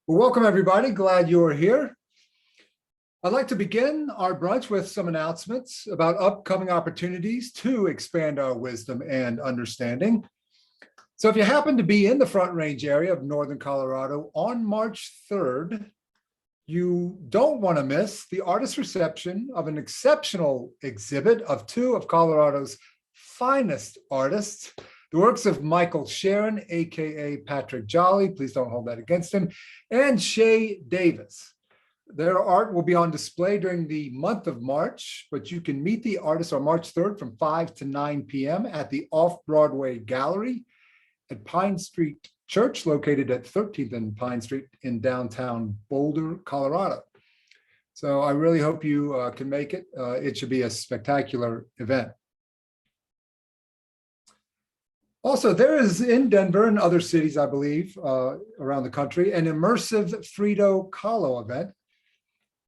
Well, welcome everybody. Glad you are here. I'd like to begin our brunch with some announcements about upcoming opportunities to expand our wisdom and understanding. So if you happen to be in the Front Range area of Northern Colorado on March 3rd, you don't want to miss the artist reception of an exceptional exhibit of two of Colorado's finest artists, the works of Michael Sharon, AKA Patrick Jolly, please don't hold that against him, and Shay Davis. Their art will be on display during the month of March, but you can meet the artists on March 3rd from 5 to 9 p.m. at the Off-Broadway Gallery at Pine Street Church, located at 13th and Pine Street in downtown Boulder, Colorado. So I really hope you can make it. It should be a spectacular event. Also, there is in Denver and other cities, I believe, around the country, an immersive Frida Kahlo event.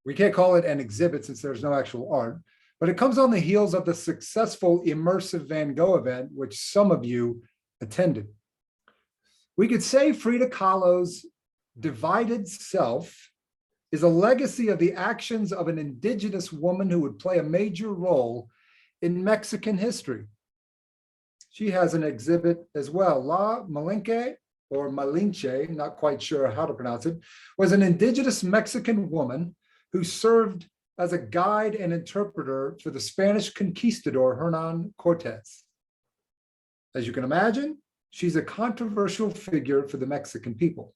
We can't call it an exhibit since there's no actual art, but it comes on the heels of the successful immersive Van Gogh event, which some of you attended. We could say Frida Kahlo's divided self is a legacy of the actions of an indigenous woman who would play a major role in Mexican history. She has an exhibit as well. La Malinche, or Malinche, not quite sure how to pronounce it, was an indigenous Mexican woman who served as a guide and interpreter for the Spanish conquistador Hernan Cortez. As you can imagine, she's a controversial figure for the Mexican people.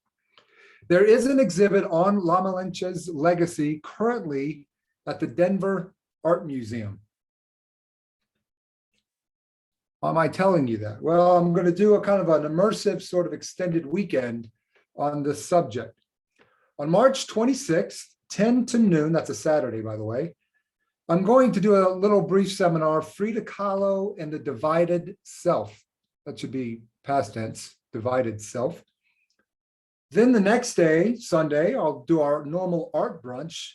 There is an exhibit on La Malinche's legacy currently at the Denver Art Museum. Why am I telling you that? Well, I'm going to do a kind of an immersive sort of extended weekend on this subject. On March 26th, 10 to noon, that's a Saturday, by the way, I'm going to do a little brief seminar, Frida Kahlo and the Divided Self. That should be past tense, divided self. Then the next day, Sunday, I'll do our normal art brunch,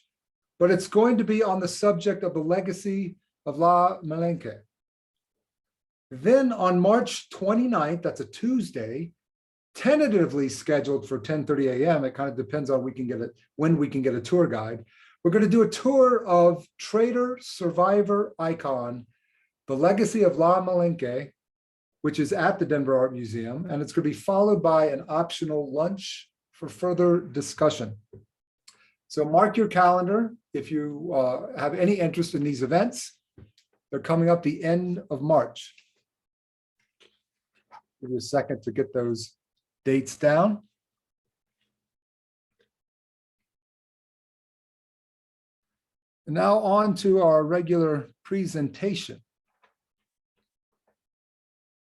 but it's going to be on the subject of the legacy of La Malinche. Then on March 29th, that's a Tuesday, tentatively scheduled for 10:30 a.m. It kind of depends on when we can get a tour guide. We're going to do a tour of traitor survivor icon, the legacy of La Malinche, which is at the Denver Art Museum, and it's going to be followed by an optional lunch for further discussion. So mark your calendar if you have any interest in these events. They're coming up the end of March. Give you a second to get those dates down. And now on to our regular presentation.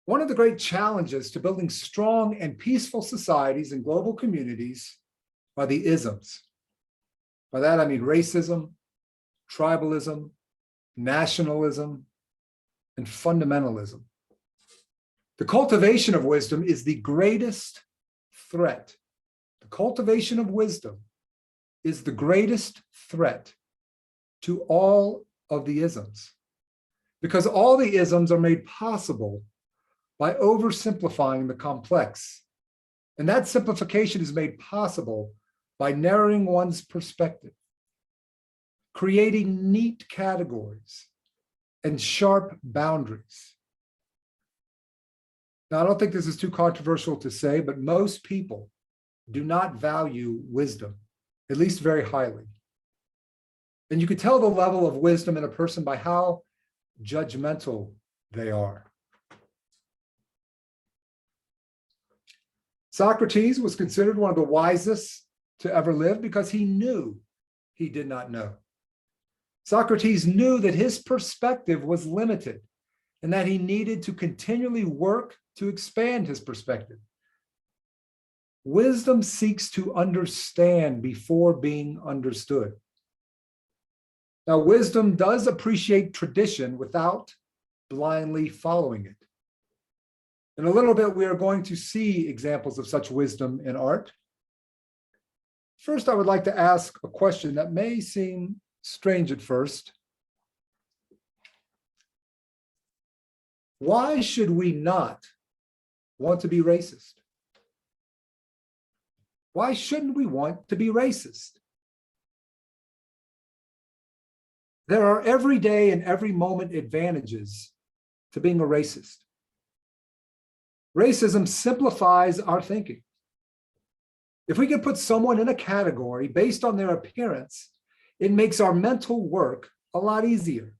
One of the great challenges to building strong and peaceful societies and global communities are the isms. By that, I mean racism, tribalism, nationalism, and fundamentalism. The cultivation of wisdom is the greatest threat. The cultivation of wisdom is the greatest threat to all of the isms, because all the isms are made possible by oversimplifying the complex. And that simplification is made possible by narrowing one's perspective, creating neat categories and sharp boundaries. Now, I don't think this is too controversial to say, but most people do not value wisdom, at least very highly. And you can tell the level of wisdom in a person by how judgmental they are. Socrates was considered one of the wisest to ever live because he knew he did not know. Socrates knew that his perspective was limited and that he needed to continually work to expand his perspective. Wisdom seeks to understand before being understood. Now, wisdom does appreciate tradition without blindly following it. In a little bit, we are going to see examples of such wisdom in art. First, I would like to ask a question that may seem strange at first. Why should we not want to be racist? Why shouldn't we want to be racist? There are every day and every moment advantages to being a racist. Racism simplifies our thinking. If we can put someone in a category based on their appearance, it makes our mental work a lot easier.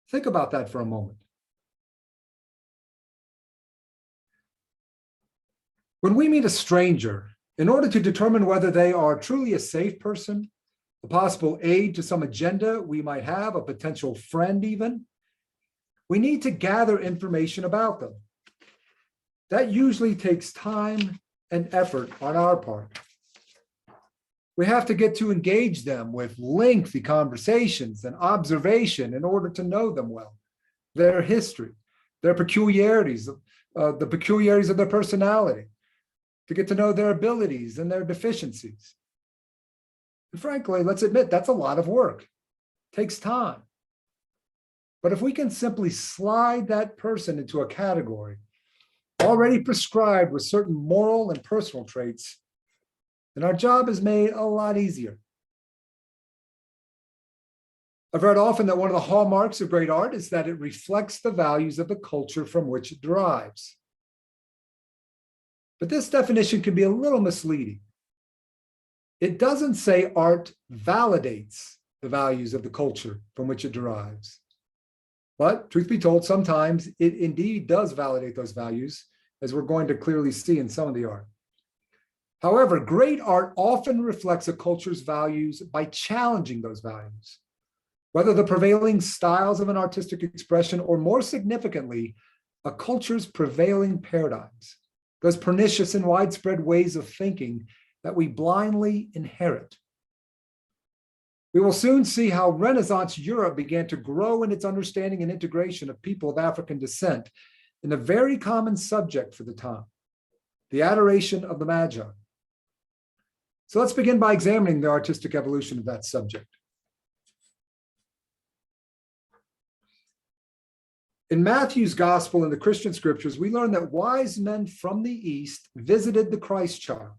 Think about that for a moment. When we meet a stranger, in order to determine whether they are truly a safe person, a possible aid to some agenda we might have, a potential friend even, we need to gather information about them. That usually takes time and effort on our part. We have to get to engage them with lengthy conversations and observation in order to know them well, their history, their peculiarities, the peculiarities of their personality, to get to know their abilities and their deficiencies. And frankly, let's admit that's a lot of work. It takes time. But if we can simply slide that person into a category already prescribed with certain moral and personal traits, then our job is made a lot easier. I've read often that one of the hallmarks of great art is that it reflects the values of the culture from which it derives. But this definition can be a little misleading. It doesn't say art validates the values of the culture from which it derives. But truth be told, sometimes it indeed does validate those values, as we're going to clearly see in some of the art. However, great art often reflects a culture's values by challenging those values, whether the prevailing styles of an artistic expression, or more significantly, a culture's prevailing paradigms, those pernicious and widespread ways of thinking that we blindly inherit. We will soon see how Renaissance Europe began to grow in its understanding and integration of people of African descent in a very common subject for the time, the adoration of the Magi. So let's begin by examining the artistic evolution of that subject. In Matthew's gospel and the Christian scriptures, we learn that wise men from the East visited the Christ child.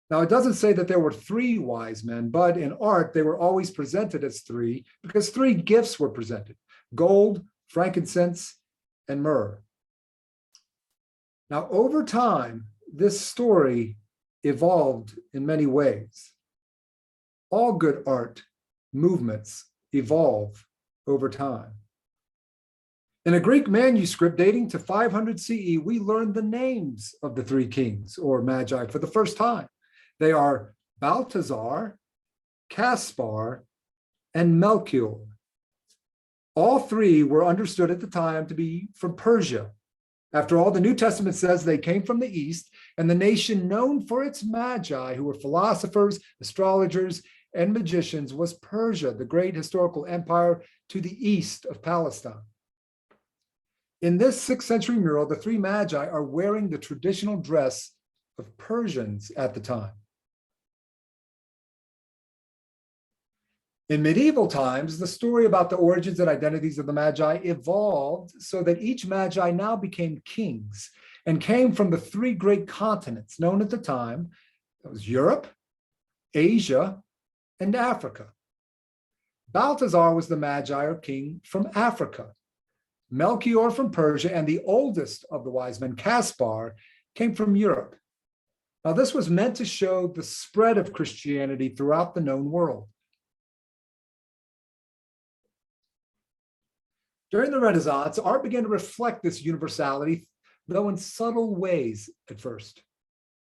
Now, it doesn't say that there were three wise men, but in art, they were always presented as three because three gifts were presented: gold, frankincense, and myrrh. Now, over time, this story evolved in many ways. All good art movements evolve over time. In a Greek manuscript dating to 500 CE, we learn the names of the three kings or magi for the first time. They are Balthazar, Caspar, and Melchior. All three were understood at the time to be from Persia. After all, the New Testament says they came from the East, and the nation known for its magi, who were philosophers, astrologers, and magicians, was Persia, the great historical empire to the east of Palestine. In this 6th century mural, the three magi are wearing the traditional dress of Persians at the time. In medieval times, the story about the origins and identities of the Magi evolved so that each Magi now became kings and came from the three great continents known at the time. That was Europe, Asia, and Africa. Balthazar was the Magi or king from Africa. Melchior from Persia, and the oldest of the wise men, Caspar, came from Europe. Now, this was meant to show the spread of Christianity throughout the known world. During the Renaissance, art began to reflect this universality, though in subtle ways at first.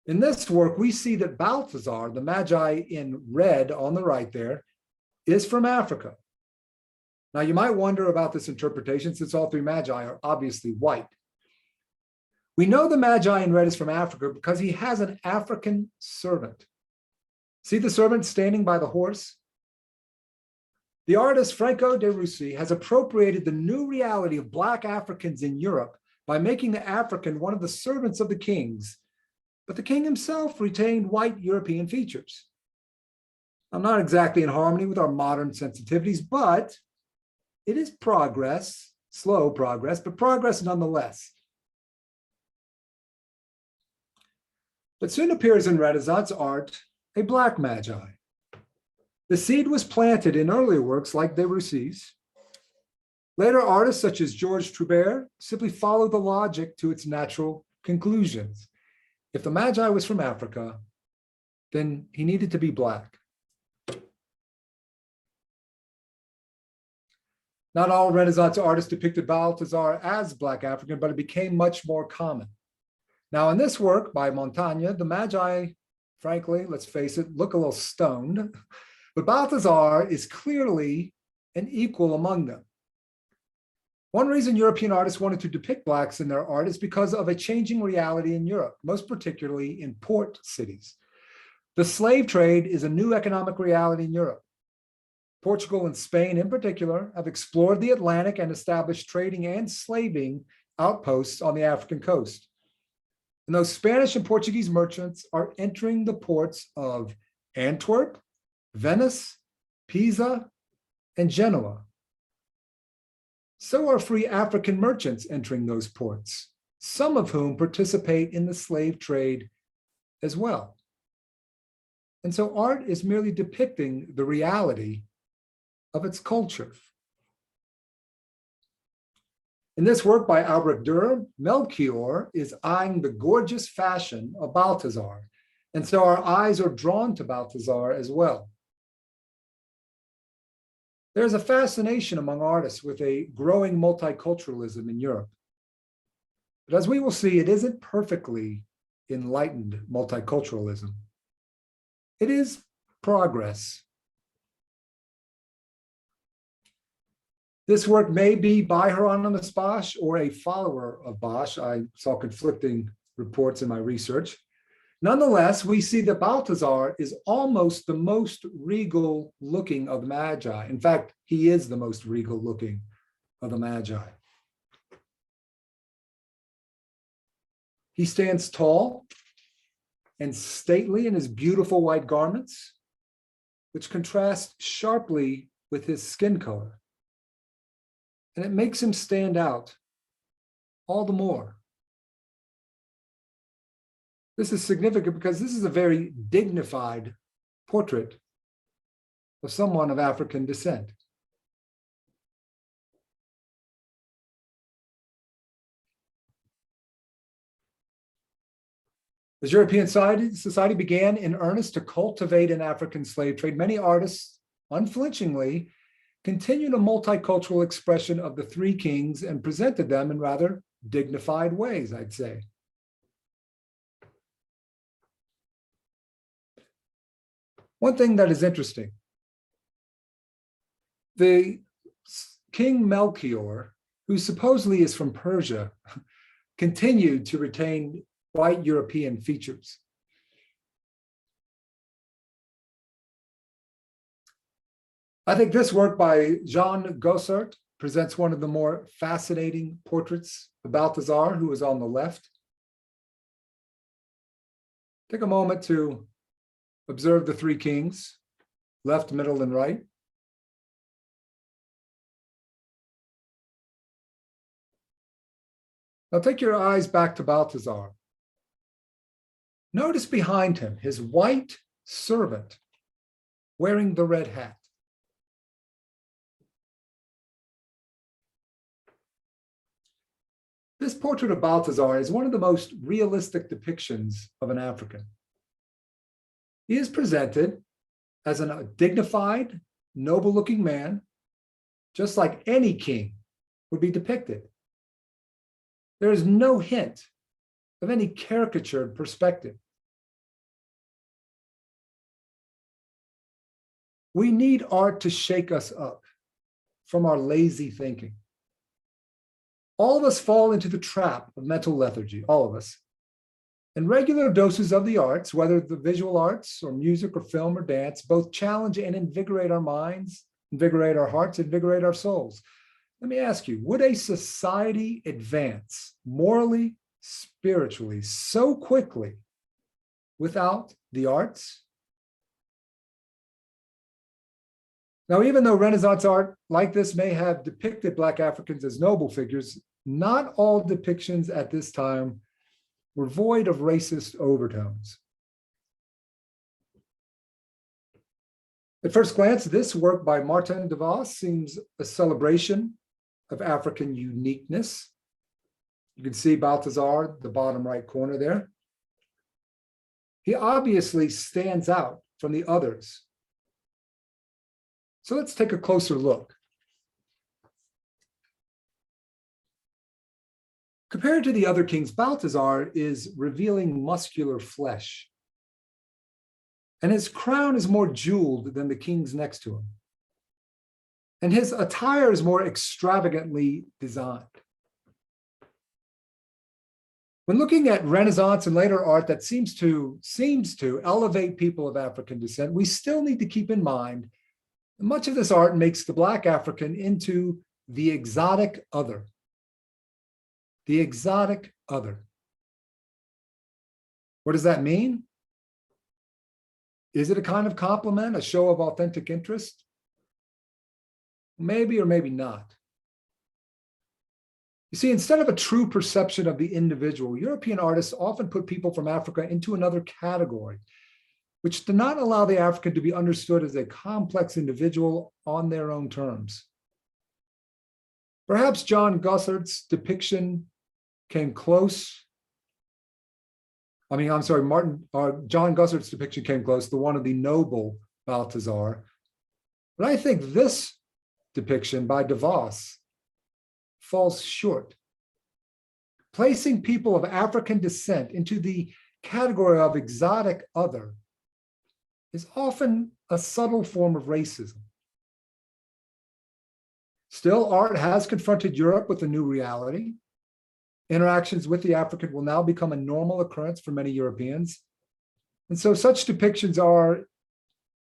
In this work, we see that Balthazar, the Magi in red on the right there, is from Africa. Now, you might wonder about this interpretation since all three Magi are obviously white. We know the Magi in red is from Africa because he has an African servant. See the servant standing by the horse? The artist Franco de Russi has appropriated the new reality of Black Africans in Europe by making the African one of the servants of the kings, but the king himself retained white European features. Now, not exactly in harmony with our modern sensitivities, but it is progress, slow progress, but progress nonetheless. But soon appears in Renaissance art a black magi. The seed was planted in earlier works like derives. Later artists such as Georges Trubert simply followed the logic to its natural conclusions. If the Magi was from Africa, then he needed to be black. Not all Renaissance artists depicted Balthazar as Black African, but it became much more common. Now, in this work by Montaigne, the Magi, frankly, let's face it, look a little stoned, but Balthazar is clearly an equal among them. One reason European artists wanted to depict Blacks in their art is because of a changing reality in Europe, most particularly in port cities. The slave trade is a new economic reality in Europe. Portugal and Spain in particular have explored the Atlantic and established trading and slaving outposts on the African coast. And those Spanish and Portuguese merchants are entering the ports of Antwerp, Venice, Pisa, and Genoa. So are free African merchants entering those ports, some of whom participate in the slave trade as well. And so art is merely depicting the reality of its culture. In this work by Albrecht Dürer, Melchior is eyeing the gorgeous fashion of Balthazar, and so our eyes are drawn to Balthazar as well. There's a fascination among artists with a growing multiculturalism in Europe. But as we will see, it isn't perfectly enlightened multiculturalism. It is progress. This work may be by Hieronymus Bosch or a follower of Bosch. I saw conflicting reports in my research. Nonetheless, we see that Balthazar is almost the most regal looking of the Magi. In fact, he is the most regal looking of the Magi. He stands tall and stately in his beautiful white garments, which contrast sharply with his skin color. And it makes him stand out all the more. This is significant because this is a very dignified portrait of someone of African descent. As European society began in earnest to cultivate an African slave trade, many artists unflinchingly continued a multicultural expression of the three kings and presented them in rather dignified ways, I'd say. One thing that is interesting, the King Melchior, who supposedly is from Persia, continued to retain white European features. I think this work by Jean Gossart presents one of the more fascinating portraits of Balthazar, who is on the left. Take a moment to observe the three kings, left, middle, and right. Now take your eyes back to Balthazar. Notice behind him his white servant wearing the red hat. This portrait of Balthazar is one of the most realistic depictions of an African. He is presented as a dignified, noble-looking man, just like any king would be depicted. There is no hint of any caricatured perspective. We need art to shake us up from our lazy thinking. All of us fall into the trap of mental lethargy, all of us. And regular doses of the arts, whether the visual arts or music or film or dance, both challenge and invigorate our minds, invigorate our hearts, invigorate our souls. Let me ask you, would a society advance morally, spiritually, so quickly without the arts? Now, even though Renaissance art like this may have depicted Black Africans as noble figures, not all depictions at this time were void of racist overtones. At first glance, this work by Martin de Vos seems a celebration of African uniqueness. You can see Balthazar, the bottom right corner there. He obviously stands out from the others. So let's take a closer look. Compared to the other kings, Balthazar is revealing muscular flesh. And his crown is more jeweled than the kings next to him. And his attire is more extravagantly designed. When looking at Renaissance and later art that seems to elevate people of African descent, we still need to keep in mind that much of this art makes the Black African into the exotic other. The exotic other. What does that mean? Is it a kind of compliment, a show of authentic interest? Maybe or maybe not. You see, instead of a true perception of the individual, European artists often put people from Africa into another category, which did not allow the African to be understood as a complex individual on their own terms. Perhaps John Gussert's depiction came close. John Gussert's depiction came close, the one of the noble Balthazar. But I think this depiction by de Vos falls short. Placing people of African descent into the category of exotic other is often a subtle form of racism. Still, art has confronted Europe with a new reality. Interactions with the African will now become a normal occurrence for many Europeans. And so such depictions are,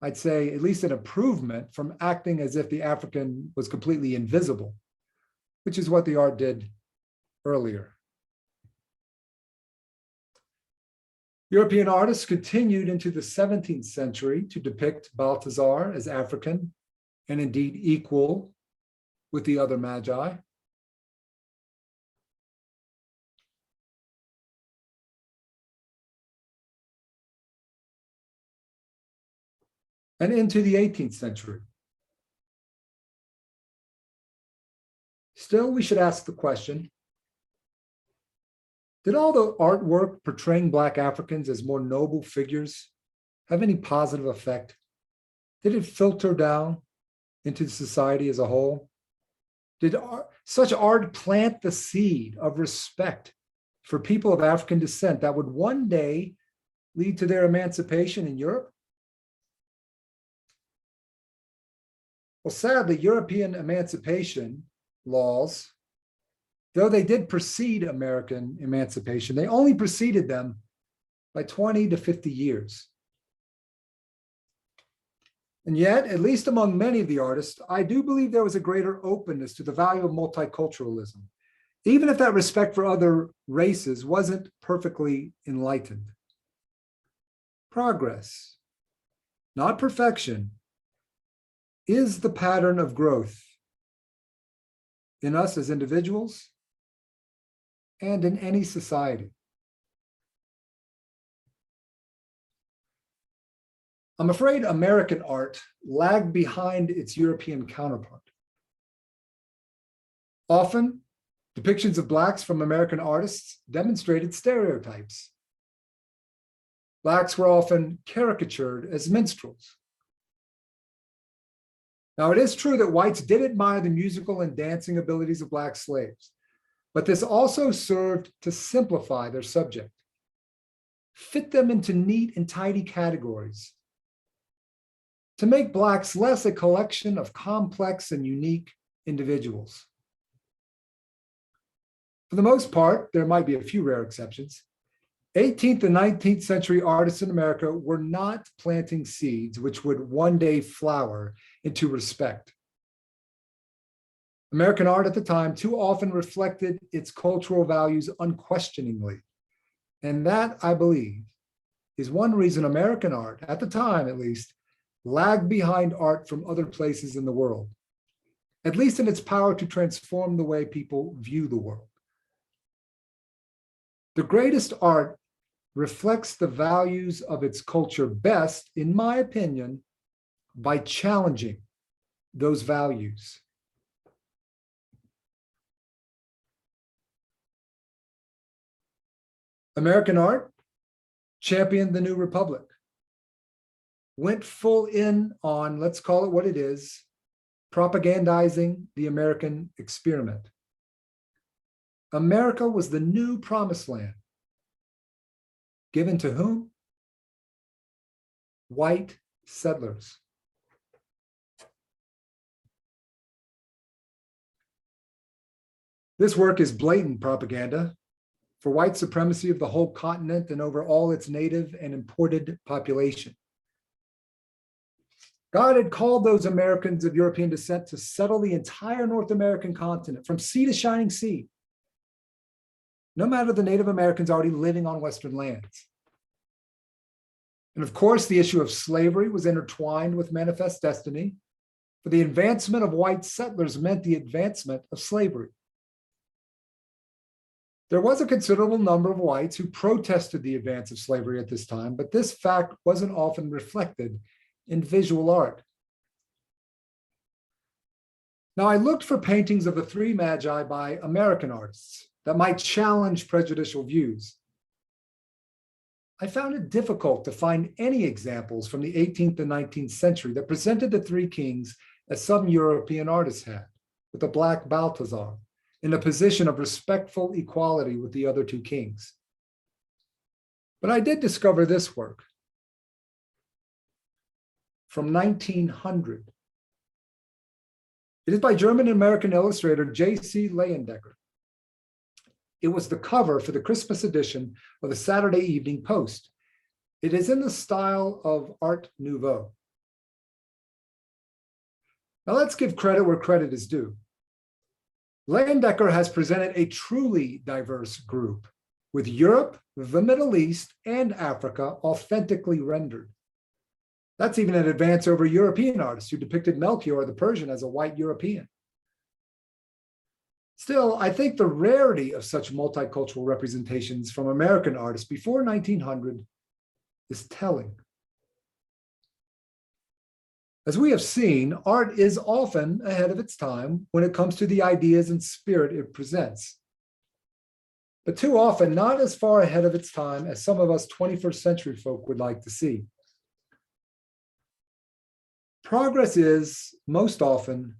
I'd say, at least an improvement from acting as if the African was completely invisible, which is what the art did earlier. European artists continued into the 17th century to depict Balthazar as African and indeed equal with the other Magi. And into the 18th century. Still, we should ask the question, did all the artwork portraying Black Africans as more noble figures have any positive effect? Did it filter down into society as a whole? Did such art plant the seed of respect for people of African descent that would one day lead to their emancipation in Europe? Well, sadly, European emancipation laws, though they did precede American emancipation, they only preceded them by 20 to 50 years. And yet, at least among many of the artists, I do believe there was a greater openness to the value of multiculturalism, even if that respect for other races wasn't perfectly enlightened. Progress, not perfection, is the pattern of growth in us as individuals and in any society. I'm afraid American art lagged behind its European counterpart. Often, depictions of Blacks from American artists demonstrated stereotypes. Blacks were often caricatured as minstrels. Now, it is true that whites did admire the musical and dancing abilities of Black slaves, but this also served to simplify their subject, fit them into neat and tidy categories, to make Blacks less a collection of complex and unique individuals. For the most part, there might be a few rare exceptions. 18th and 19th century artists in America were not planting seeds which would one day flower into respect. American art at the time too often reflected its cultural values unquestioningly. And that, I believe, is one reason American art, at the time at least, lagged behind art from other places in the world, at least in its power to transform the way people view the world. The greatest art reflects the values of its culture best, in my opinion, by challenging those values. American art championed the New Republic, went full in on, let's call it what it is, propagandizing the American experiment. America was the new promised land. Given to whom? White settlers. This work is blatant propaganda for white supremacy of the whole continent and over all its native and imported population. God had called those Americans of European descent to settle the entire North American continent from sea to shining sea, no matter the Native Americans already living on Western lands. And of course, the issue of slavery was intertwined with manifest destiny, for the advancement of white settlers meant the advancement of slavery. There was a considerable number of whites who protested the advance of slavery at this time, but this fact wasn't often reflected in visual art. Now, I looked for paintings of the Three Magi by American artists that might challenge prejudicial views. I found it difficult to find any examples from the 18th and 19th century that presented the three kings as some European artists had, with the black Balthazar, in a position of respectful equality with the other two kings. But I did discover this work from 1900. It is by German-American illustrator J.C. Leyendecker. It was the cover for the Christmas edition of the Saturday Evening Post. It is in the style of Art Nouveau. Now let's give credit where credit is due. Leyendecker has presented a truly diverse group, with Europe, the Middle East, and Africa authentically rendered. That's even an advance over European artists who depicted Melchior the Persian as a white European. Still, I think the rarity of such multicultural representations from American artists before 1900 is telling. As we have seen, art is often ahead of its time when it comes to the ideas and spirit it presents, but too often not as far ahead of its time as some of us 21st century folk would like to see. Progress is, most often,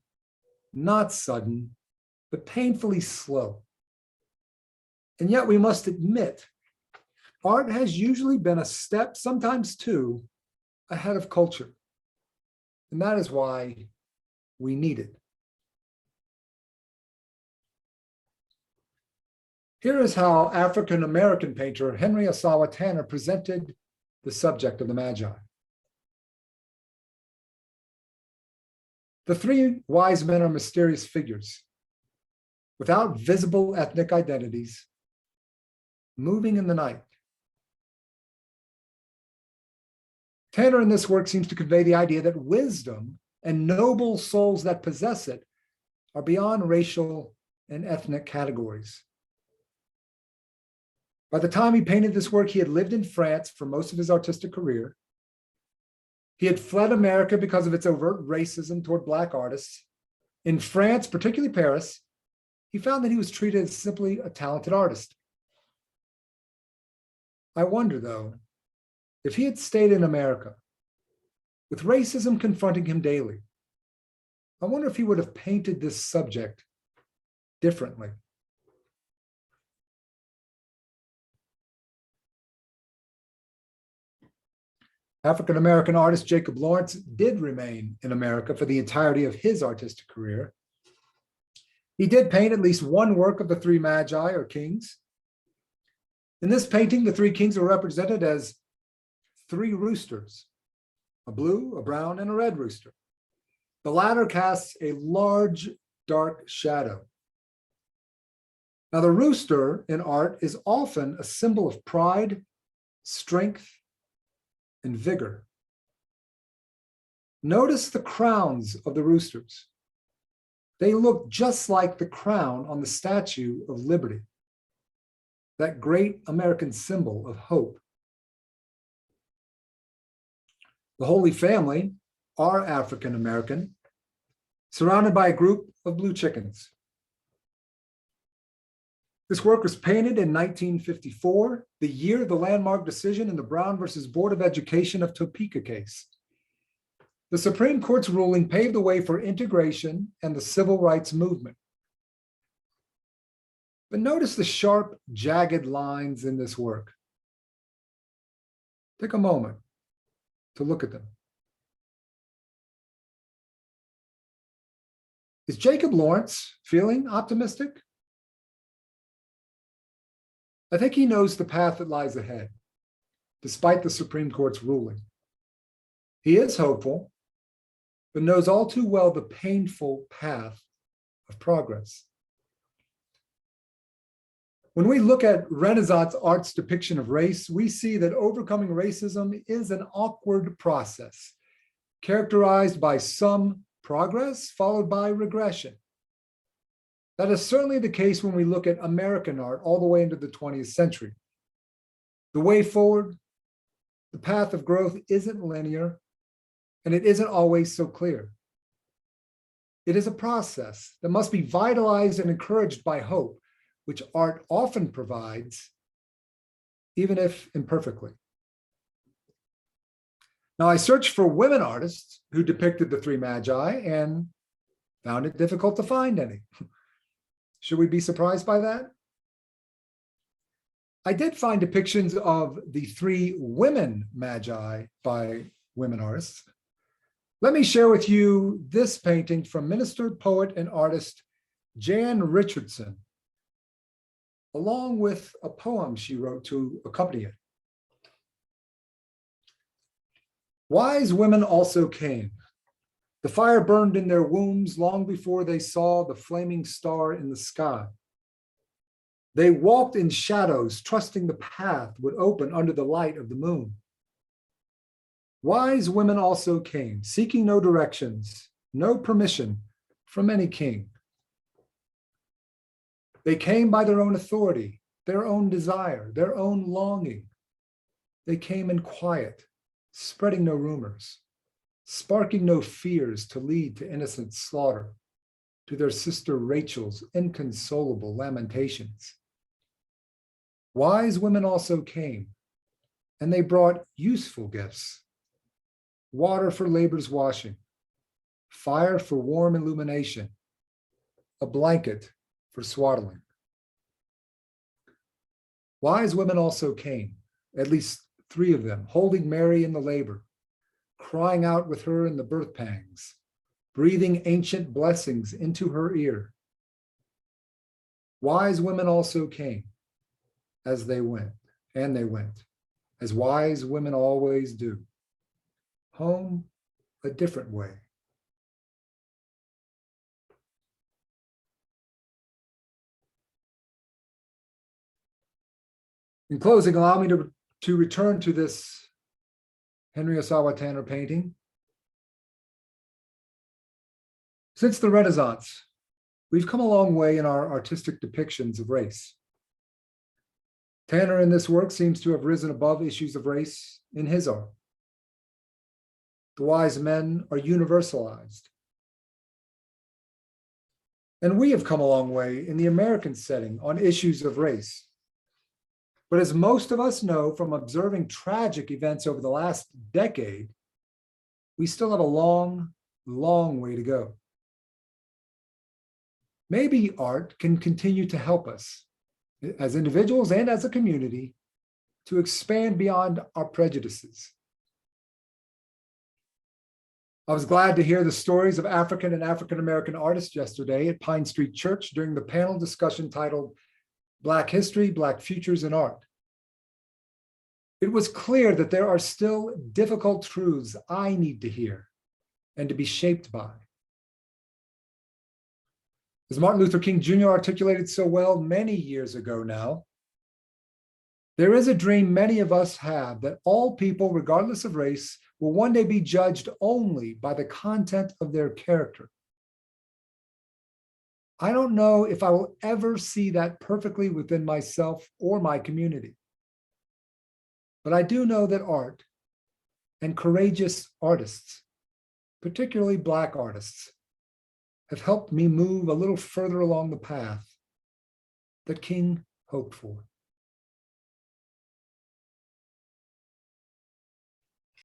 not sudden, but painfully slow. And yet we must admit, art has usually been a step, sometimes two, ahead of culture. And that is why we need it. Here is how African-American painter Henry Asawa Tanner presented the subject of the Magi. The three wise men are mysterious figures, without visible ethnic identities, moving in the night. Tanner in this work seems to convey the idea that wisdom and noble souls that possess it are beyond racial and ethnic categories. By the time he painted this work, he had lived in France for most of his artistic career. He had fled America because of its overt racism toward Black artists. In France, particularly Paris, he found that he was treated as simply a talented artist. I wonder, though, if he had stayed in America, with racism confronting him daily, I wonder if he would have painted this subject differently. African-American artist Jacob Lawrence did remain in America for the entirety of his artistic career. He did paint at least one work of the Three Magi, or kings. In this painting, the three kings are represented as three roosters, a blue, a brown, and a red rooster. The latter casts a large, dark shadow. Now, the rooster in art is often a symbol of pride, strength, and vigor. Notice the crowns of the roosters. They look just like the crown on the Statue of Liberty. that great American symbol of hope. The Holy Family are African American, surrounded by a group of blue chickens. This work was painted in 1954, the year of the landmark decision in the Brown versus Board of Education of Topeka case. The Supreme Court's ruling paved the way for integration and the civil rights movement. But notice the sharp, jagged lines in this work. Take a moment to look at them. Is Jacob Lawrence feeling optimistic? I think he knows the path that lies ahead, despite the Supreme Court's ruling. He is hopeful, but knows all too well the painful path of progress. When we look at Renaissance art's depiction of race, we see that overcoming racism is an awkward process, characterized by some progress followed by regression. That is certainly the case when we look at American art all the way into the 20th century. The way forward, the path of growth isn't linear, and it isn't always so clear. It is a process that must be vitalized and encouraged by hope, which art often provides, even if imperfectly. Now, I searched for women artists who depicted the Three Magi and found it difficult to find any. Should we be surprised by that? I did find depictions of the three women Magi by women artists. Let me share with you this painting from minister, poet, and artist Jan Richardson, along with a poem she wrote to accompany it. Wise women also came. The fire burned in their wombs long before they saw the flaming star in the sky. They walked in shadows, trusting the path would open under the light of the moon. Wise women also came, seeking no directions, no permission from any king. They came by their own authority, their own desire, their own longing. They came in quiet, spreading no rumors, sparking no fears to lead to innocent slaughter, to their sister Rachel's inconsolable lamentations. Wise women also came, and they brought useful gifts: water for labor's washing, fire for warm illumination, a blanket for swaddling. Wise women also came, at least 3 of them, holding Mary in the labor, crying out with her in the birth pangs, breathing ancient blessings into her ear. Wise women also came as they went, and they went, as wise women always do. Home a different way. In closing, allow me to return to this Henry Asawa Tanner painting. Since the Renaissance, we've come a long way in our artistic depictions of race. Tanner in this work seems to have risen above issues of race in his art. The wise men are universalized. And we have come a long way in the American setting on issues of race. But as most of us know from observing tragic events over the last decade, we still have a long, long way to go. Maybe art can continue to help us as individuals and as a community to expand beyond our prejudices. I was glad to hear the stories of African and African-American artists yesterday at Pine Street Church during the panel discussion titled Black History, Black Futures in Art. It was clear that there are still difficult truths I need to hear and to be shaped by. As Martin Luther King Jr. articulated so well many years ago now, there is a dream many of us have that all people, regardless of race, will one day be judged only by the content of their character. I don't know if I will ever see that perfectly within myself or my community. But I do know that art and courageous artists, particularly Black artists, have helped me move a little further along the path that King hoped for.